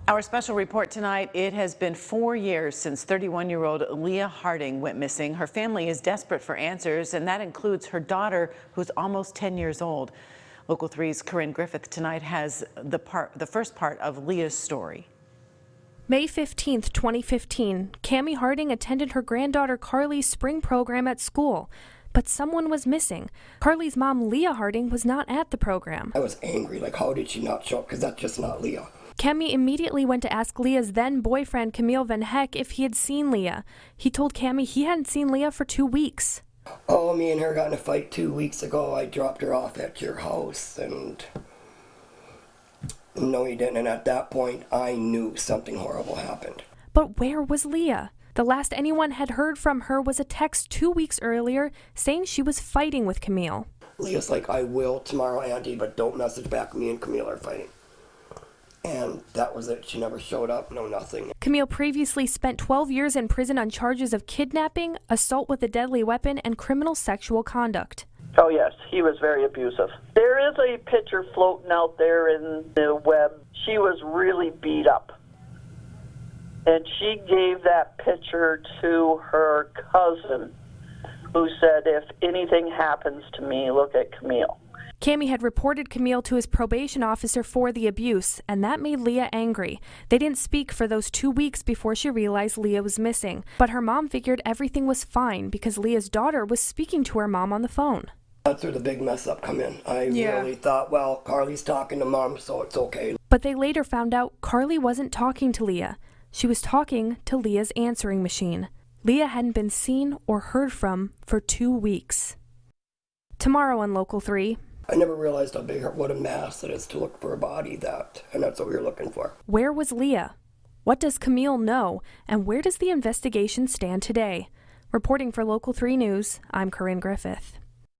Our special report tonight, it has been 4 years since 31-year-old Leah Harding went missing. Her family is desperate for answers, and that includes her daughter, who's almost 10 years old. Local 3's Corinne Griffith tonight has the first part of Leah's story. May 15, 2015, Cammie Harding attended her granddaughter Carly's spring program at school, but someone was missing. Carly's mom, Leah Harding, was not at the program. I was angry, like how did she not show up, because that's just not Leah. Cammie immediately went to ask Leah's then-boyfriend, Camille Van Heck, if he had seen Leah. He told Cammie he hadn't seen Leah for 2 weeks. Oh, me and her got in a fight 2 weeks ago. I dropped her off at your house, and no, he didn't. And at that point, I knew something horrible happened. But where was Leah? The last anyone had heard from her was a text 2 weeks earlier saying she was fighting with Camille. Leah's like, I will tomorrow, Auntie, but don't message back. Me and Camille are fighting. And that was it. She never showed up, no nothing. Camille previously spent 12 years in prison on charges of kidnapping, assault with a deadly weapon, and criminal sexual conduct. Oh yes, he was very abusive. There is a picture floating out there in the web. She was really beat up. And she gave that picture to her cousin, who said, if anything happens to me, look at Camille. Cammie had reported Camille to his probation officer for the abuse, and that made Leah angry. They didn't speak for those 2 weeks before she realized Leah was missing. But her mom figured everything was fine because Leah's daughter was speaking to her mom on the phone. That's where the big mess up come in. I really thought, well, Carly's talking to mom, so it's okay. But they later found out Carly wasn't talking to Leah. She was talking to Leah's answering machine. Leah hadn't been seen or heard from for 2 weeks. Tomorrow on Local 3. I never realized what a mass it is to look for a body and that's what we were looking for. Where was Leah? What does Camille know? And where does the investigation stand today? Reporting for Local 3 News, I'm Corinne Griffith.